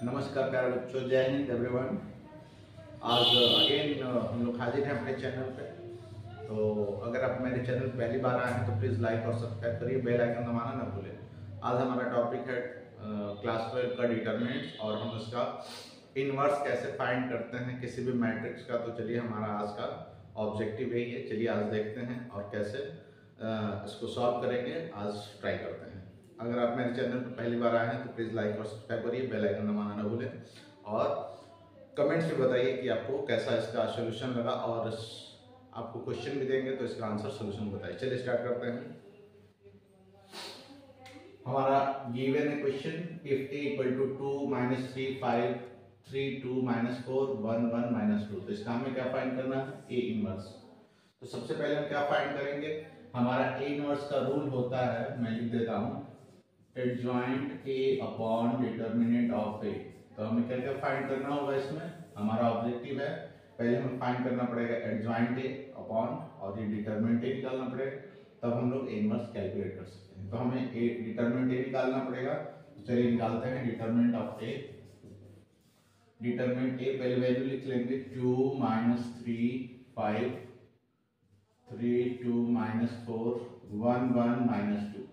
नमस्कार प्यारे बच्चों, जय हिंद एवरीवन। आज अगेन हम लोग हाजिर हैं अपने चैनल पे। तो अगर आप मेरे चैनल पे पहली बार आए हैं तो प्लीज़ लाइक और सब्सक्राइब करिए, बेल आइकन दबाना ना भूलें। आज हमारा टॉपिक है क्लास 12 का डिटरमिनेंट्स और हम इसका इनवर्स कैसे फाइंड करते हैं किसी भी मैट्रिक्स का। तो चलिए, हमारा आज का ऑब्जेक्टिव यही है। चलिए आज देखते हैं और कैसे इसको सॉल्व करेंगे, आज ट्राई करते हैं। अगर आप मेरे चैनल पर पहली बार आए हैं तो प्लीज़ लाइक और सब्सक्राइब करिए, बेल आइकन दबाना ना भूलें और कमेंट्स में बताइए कि आपको कैसा इसका सॉल्यूशन लगा, और आपको क्वेश्चन भी देंगे तो इसका आंसर सॉल्यूशन बताइए। चलिए स्टार्ट करते हैं। हमारा गिवन है question, if a equal to 2 - 3 5 3 2 - 4 1 1 - 2। तो इसका हमें क्या फाइंड करना है? a inverse. तो सबसे पहले हम क्या फाइंड करेंगे? हमारा a इनवर्स का रूल होता है, मैं लिख देता हूँ, adjoint a upon determinant of a। तो हमें क्या क्या फाइंड करना होगा इसमें? हमारा ऑब्जेक्टिव है, पहले हमें फाइंड करना पड़ेगा एडजॉइंट a अपॉन और ये डिटरमिनेंट a निकालना पड़ेगा, तब हम लोग a इनवर्स कैलकुलेट कर सकते हैं। तो हमें a डिटरमिनेंट a निकालना पड़ेगा। तो चलिए निकालते हैं determinant of a। Determinant a पहले वैल्यू लिख लेंगे, 2 - 3 5 3 2 - 4 1 1 - 2।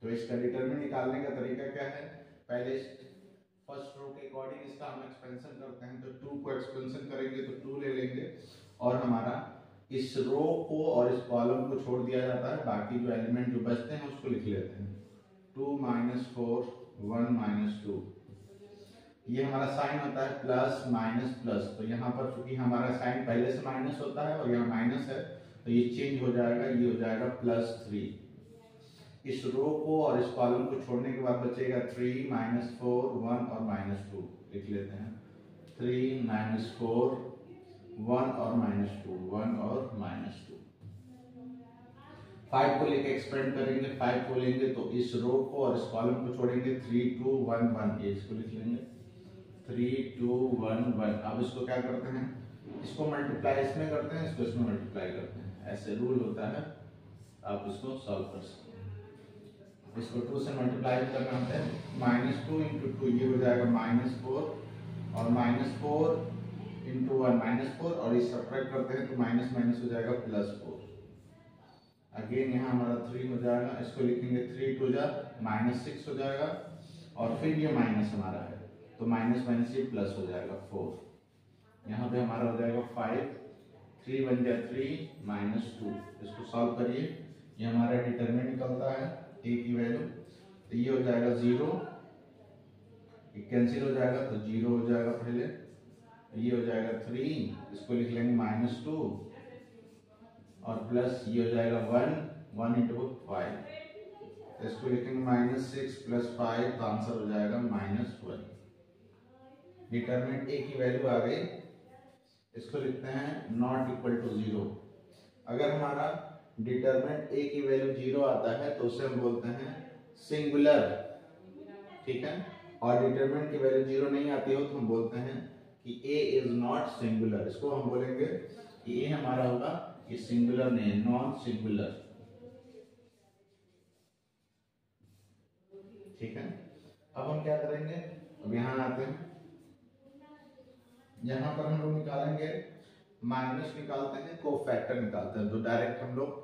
तो इसका डिटरमिनेंट निकालने का तरीका क्या है? पहले फर्स्ट रो के अकॉर्डिंग इसका हम एक्सपेंशन करते हैं। तो 2 को एक्सपेंशन करेंगे तो 2 ले लेंगे, और हमारा इस रो को और इस कॉलम को छोड़ दिया जाता है, बाकी जो एलिमेंट जो बचते हैं उसको लिख लेते हैं। 2 - 4 1 - 2। ये हमारा साइन होता है प्लस माइनस प्लस। तो यहाँ पर चूंकि हमारा साइन पहले से माइनस होता है और यहाँ माइनस है, तो ये चेंज हो जाएगा, ये हो जाएगा +3। इस रो को और इस कॉलम को छोड़ने के बाद बचेगा 3 - 4 1 और -2। लिख लेते हैं 3 - 4 1 और -2 1 और -2। 5 को लेके एक्सपेंड करेंगे, 5 को लेंगे तो इस रो को और इस कॉलम को छोड़ेंगे, 3 2 1 1। ये इसको लिख लेंगे 3 2 1 1। अब इसको क्या करते हैं? इसको मल्टीप्लाई इसमें करते हैं, इसको इसमें मल्टीप्लाई करते हैं। ऐसे रूल होता है, आप इसको सॉल्व कर सकते हैं। इसको 2 से मल्टीप्लाई करना होता है, -2 × 2 ये हो जाएगा -4, और -4 × 1 -4, और इस सब्ट्रैक्ट करते हैं तो माइनस माइनस हो जाएगा +4। अगेन यहाँ हमारा 3 हो जाएगा, इसको लिखेंगे 3 2 -6 हो जाएगा, और फिर ये माइनस हमारा है तो माइनस माइनस ये प्लस हो जाएगा 4। यहाँ पे हमारा हो जाएगा 5, 3 1 3 -2। इसको सॉल्व करिए, ये हमारा डिटरमिनेंट निकलता है a की वैल्यू। तो ये हो जाएगा 0, ये कैंसिल हो जाएगा तो 0 हो जाएगा पहले, ये हो जाएगा 3, इसको लिख लेंगे -2, और प्लस ये हो जाएगा 1 1 × 5, तो इसको लिखेंगे -6 + 5, तो आंसर हो जाएगा -1। डिटरमिनेंट a की वैल्यू आ गई। इसको लिखते हैं नॉट इक्वल टू 0। अगर हमारा डिटरमिनेंट a की वैल्यू 0 आता है तो उसे हम बोलते हैं सिंगुलर, ठीक है। और डिटरमिनेंट की वैल्यू 0 नहीं आती हो तो हम बोलते हैं कि a इज नॉट सिंगुलर। इसको हम बोलेंगे कि a हमारा होगा कि सिंगुलर नहीं है, नॉन सिंगुलर, ठीक है। अब हम क्या करेंगे? अब यहाँ आते हैं, यहाँ पर हम लोग निकालेंगे, माइनस निकालते हैं, कोफैक्टर निकालते हैं। तो डायरेक्ट हम लोग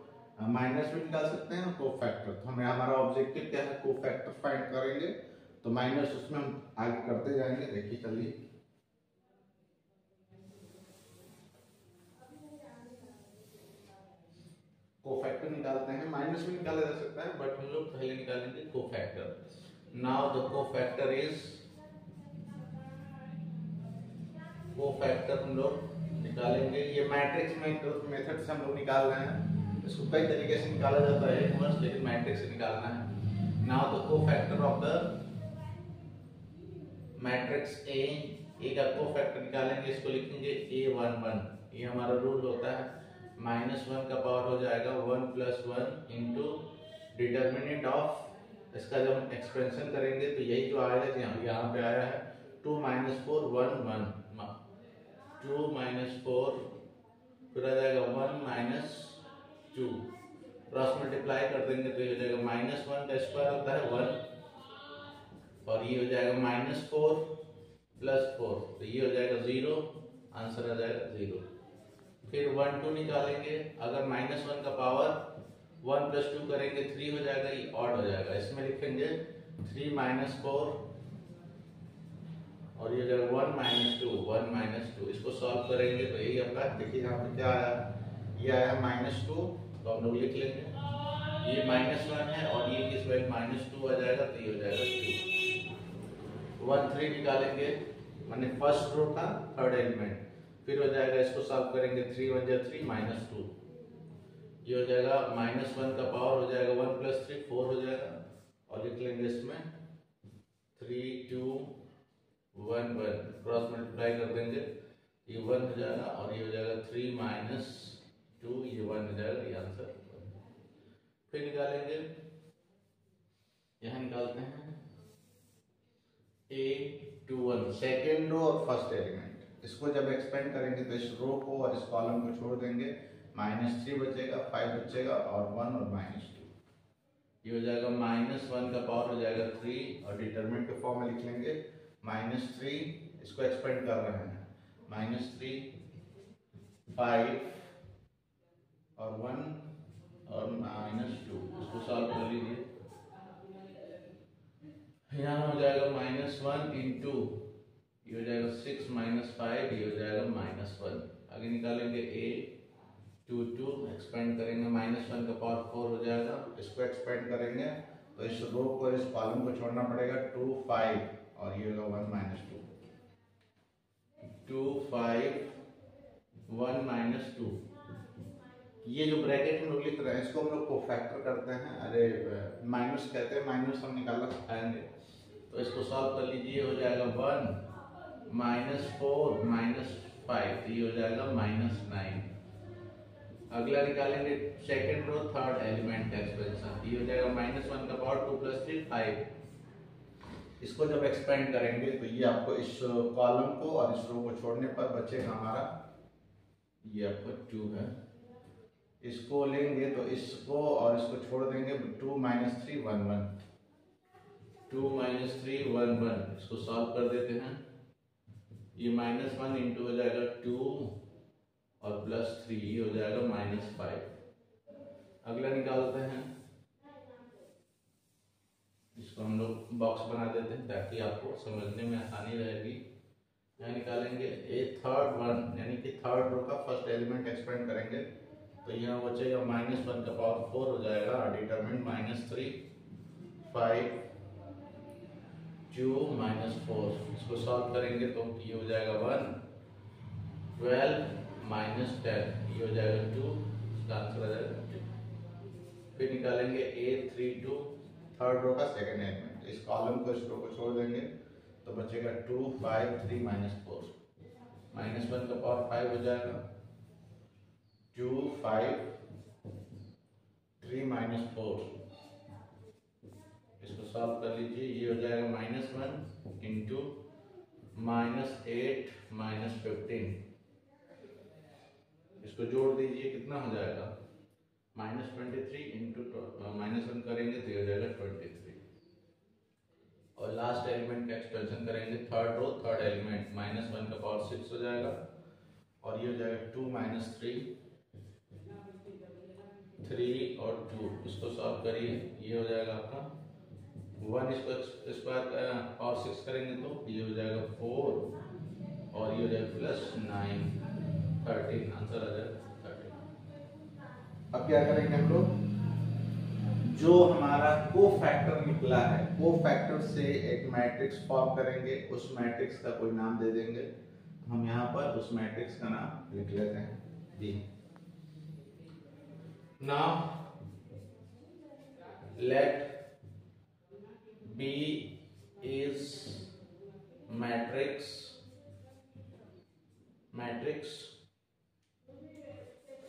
माइनस भी निकाल सकते हैं, कोफैक्टर। तो हमें हमारा ऑब्जेक्टिव क्या है? कोफैक्टर फाइंड करेंगे। तो माइनस उसमें हम आगे करते जाएंगे। देखिए चलिए, कोफैक्टर निकालते हैं। माइनस भी निकाला जा सकता है, बट हम लोग पहले निकालेंगे cofactor. Now the cofactor is, cofactor हम लोग निकालेंगे। ये मैट्रिक्स मेथड से हम लोग निकाल रहे हैं। इसको कई तरीके से निकाला जाता है इनवर्स, लेकिन मैट्रिक्स से निकालना है। Now the cofactor of the matrix A का कोफैक्टर निकालेंगे। इसको लिखेंगे a1 1। ये हमारा रूल होता है, -1 का पावर हो जाएगा 1 + 1 इंटू डिटरमिनेंट ऑफ। इसका जब हम एक्सपेंशन करेंगे तो यही जो आएगा, यहाँ पे आया है 2 - 4 1 1 2 - 4, फिर आ जाएगा 1 - 2, क्रॉस मल्टीप्लाई कर देंगे तो ये हो जाएगा -1 का स्क्वायर होता है 1, और ये हो जाएगा -4 + 4, तो ये हो जाएगा 0, आंसर आ जाएगा 0। फिर 1 2 निकालेंगे, अगर -1 का पावर 1 + 2 करेंगे 3 हो जाएगा, ये ऑड हो जाएगा। इसमें लिखेंगे 3 - 4 और ये हो जाएगा 1 - 2। इसको सॉल्व करेंगे तो यही आपका, देखिए यहाँ पे क्या आया, ये आया -2, तो हम लोग लिख लेंगे ये -1 है और ये किस वैल्यू -2 आ जाएगा, तो ये हो जाएगा 2। 1 3 निकालेंगे, माने फर्स्ट रो का थर्ड एलिमेंट, फिर हो जाएगा, इसको सॉल्व करेंगे 3 1 जा 3 -2, ये हो जाएगा -1 का पावर हो जाएगा 1 + 3 4 हो जाएगा, और लिख लेंगे इसमें 3 2 1 1, क्रॉस मल्टीप्लाई कर देंगे, ये 1 हो जाएगा और ये हो जाएगा 3 - 2, ये 1 हो जाएगा, ये आंसर। फिर निकालेंगे, यहाँ निकालते हैं A21 सेकेंड रो और फर्स्ट एलिमेंट। इसको जब एक्सपेंड करेंगे तो इस रो को और इस कॉलम को छोड़ देंगे, -3 बचेगा, 5 बचेगा और 1 और -2, ये हो जाएगा -1 का पावर हो जाएगा 3 और डिटरमिनेंट के फॉर्म में लिख लेंगे -3, इसको एक्सपेंड कर रहे हैं, -3 5 और 1 और -2, इसको सॉल्व कर लीजिए। यहाँ हो जाएगा -1 इंटू, ये हो जाएगा 6 - 5, ये हो जाएगा -1। आगे निकालेंगे A22, एक्सपेंड करेंगे, -1 का पावर 4 हो जाएगा, इसको एक्सपेंड करेंगे तो इस रो को और इस कॉलम को छोड़ना पड़ेगा, 2 5 और ये होगा 1 - 2, 2 5 1 - 2। ये जो ब्रैकेट हम लोग लिख रहे हैं इसको हम लोग कोफैक्टर करते हैं, अरे माइनस कहते हैं, माइनस हम निकालना सिखाएंगे, तो इसको सॉल्व कर लीजिए, हो जाएगा 1 -4 -5, ये हो जाएगा -9। अगला निकालेंगे सेकेंड रो थर्ड एलिमेंट का एक्सपेंशन, ये हो जाएगा -1 का पावर 2 + 3 5। इसको जब एक्सपेंड करेंगे तो ये आपको इस कॉलम को और इस रो को छोड़ने पर बचेगा हमारा, ये आपको 2 है, इसको लेंगे तो इसको और इसको छोड़ देंगे, 2 - 3 1 1, 2 - 3 1 1, इसको सॉल्व कर देते हैं, ये -1 इंटू हो जाएगा 2 और +3, ये हो जाएगा -5। अगला निकालते हैं, इसको हम लोग बॉक्स बना देते हैं ताकि आपको समझने में आसानी रहेगी। यहाँ निकालेंगे ए थर्ड वन, यानी कि थर्ड रो का फर्स्ट एलिमेंट एक्सपेंड करेंगे, तो यहाँ बचेगा -1 का पावर 4 हो जाएगा, डिटरमिनेंट -3 5 2 -4, इसको सॉल्व करेंगे तो ये हो जाएगा 1 12 -10, ये हो जाएगा 2, इसका आंसर आ जाएगा 2। फिर निकालेंगे A32 थर्ड रो का सेकंड एलिमेंट, इस कॉलम को इस रो को छोड़ देंगे तो बचेगा 2 5 3 -4, -1 का पावर 5 हो जाएगा, 2 5 3 -4, इसको सॉल्व कर लीजिए, ये हो जाएगा -1 इंटू -8 -15, इसको जोड़ दीजिए, कितना हो जाएगा, -23 इंटू -1 करेंगे तो ये हो जाएगा 23। और लास्ट एलिमेंट का एक्सपेंशन करेंगे, थर्ड रो थर्ड एलिमेंट, -1 का पावर 6 हो जाएगा और ये हो जाएगा 2 -3 3 और 2, इसको सॉल्व करिए, ये हो जाएगा आपका 1, इसको स्क्वायर पावर 6 करेंगे तो ये हो जाएगा 4 और ये हो जाएगा +9 13, आंसर आ जाएगा 13। अब क्या करेंगे हम लोग, जो हमारा कोफैक्टर निकला है, कोफैक्टर से एक मैट्रिक्स फॉर्म करेंगे, उस मैट्रिक्स का कोई नाम दे देंगे, हम यहाँ पर उस मैट्रिक्स का नाम लिख लेते हैं B। Now let B is matrix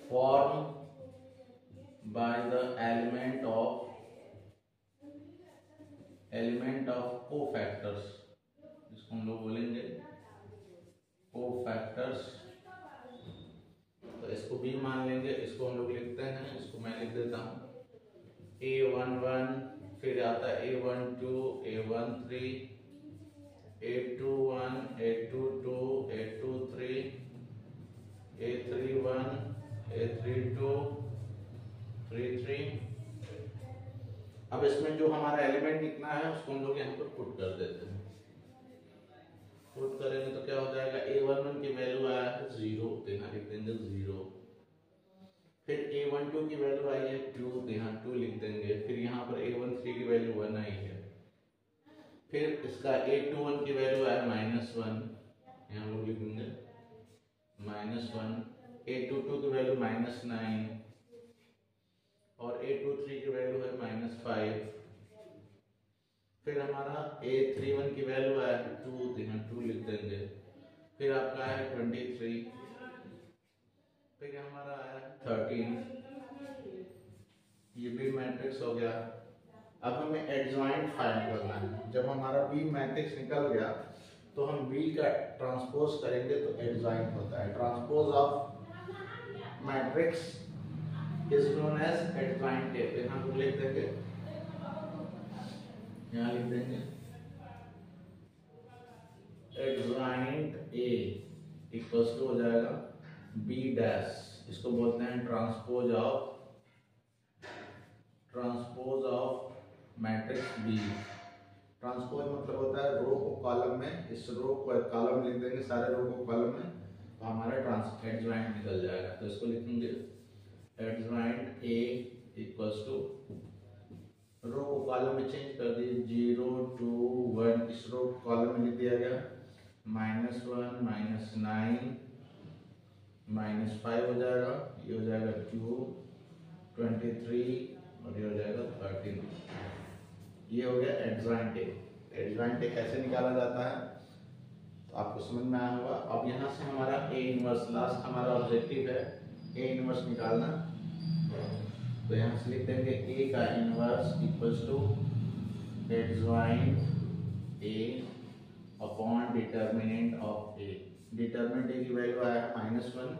formed by the element of cofactors, इसको हम लोग बोलेंगे cofactors, तो इसको B मान लेंगे, इसको हम लोग लिखते हैं, इसको मैं लिख देता हूँ A11 फिर आता है A12, A13, A21, A22, A23, A31, A32, 33। अब इसमें जो हमारा एलिमेंट लिखना है उसको हम लोग यहाँ पर पुट कर देते हैं। पुट करेंगे तो क्या हो जाएगा, A11 की वैल्यू आया है 0, तो यहाँ लिख देंगे 0। फिर A12 की वैल्यू आई है 2, तो यहाँ 2 लिख देंगे। फिर यहाँ पर A13 की वैल्यू 1 आई है। फिर इसका A21 की वैल्यू आया -1, यहाँ हम लोग लिख देंगे -1। A22 की वैल्यू -9 और A23 की वैल्यू है -5। फिर हमारा A31 की वैल्यू आया है 2, तो यहाँ 2 लिख देंगे। फिर आपका है 23। फिर हमारा आया 13। ये बी मैट्रिक्स हो गया। अब हमें एडजॉइंट फाइंड करना है। जब हमारा बी मैट्रिक्स निकल गया तो हम बी का ट्रांसपोज करेंगे तो एडजॉइंट होता है। Transpose of matrix is known as adjoint A. फिर हम लिख देंगे, यहाँ लिख देंगे एडजॉइंट ए इक्वल्स टू हो जाएगा बी डैश। इसको बोलते हैं transpose of matrix B. Transpose मतलब होता है रो को कॉलम में, इस रो को कॉलम लिख देंगे, सारे रो को कॉलम में, तो हमारा एडजॉइंट निकल जाएगा। तो इसको लिखेंगे एडजॉइंट ए इक्वल्स टू, रो को कॉलम में चेंज कर दिए 0, 2, 1, इस रो को कॉलम में लिख दिया गया -1, -9, -5 हो जाएगा, ये हो जाएगा 2, 23 और ये हो जाएगा 13। ये हो गया एडजॉइंट ए। एडजॉइंट ए कैसे निकाला जाता है तो आपको समझ में आया होगा। अब यहाँ से हमारा ए इनवर्स, लास्ट हमारा ऑब्जेक्टिव है ए इनवर्स निकालना। तो यहाँ से लिख देंगे ए का inverse equals to adjoint A upon determinant of A. Determinant A की वैल्यू आया है -1,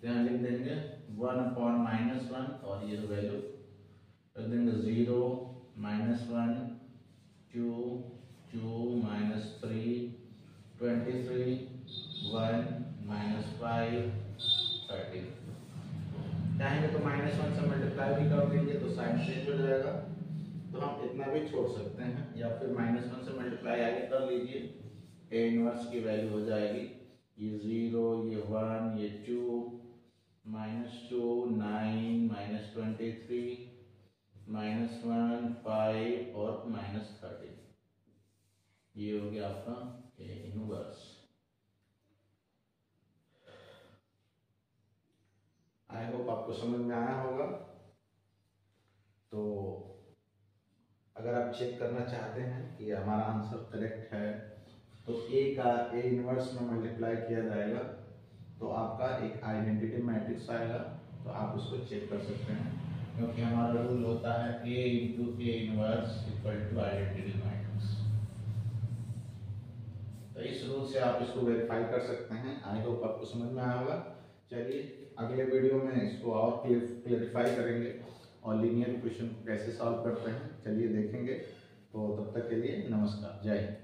तो यहाँ लिख देंगे 1 अपॉन -1 और ये वैल्यू रख देंगे 0, -1, 2, 3, 23, 1, -5, 13। चाहेंगे तो -1 से मल्टीप्लाई भी कर देंगे तो साइन चेंज हो जाएगा, तो हम इतना भी छोड़ सकते हैं, या फिर -1 से मल्टीप्लाई आगे कर लीजिए। ए इनवर्स की वैल्यू हो जाएगी ये 0, ये 1, ये 2, -2, 9, -23, -1, 5 और -13। ये हो गया आपका ए इनवर्स। आई होप आपको समझ में आया होगा। तो अगर आप चेक करना चाहते हैं कि हमारा आंसर करेक्ट है तो ए का ए इनवर्स में मल्टीप्लाई किया जाएगा तो आपका एक आइडेंटिटी मैट्रिक्स आएगा, तो आप उसको चेक कर सकते हैं, क्योंकि हमारा रूल होता है A into A inverse equal to identity matrix. तो इस रूल से आप इसको वेरीफाई कर सकते हैं। आई होप आपको समझ में आया होगा। चलिए अगले वीडियो में इसको और क्लेरिफाई करेंगे और लीनियर इक्वेशन को कैसे सॉल्व करते हैं चलिए देखेंगे। तो तब तक के लिए नमस्कार, जय हिंद।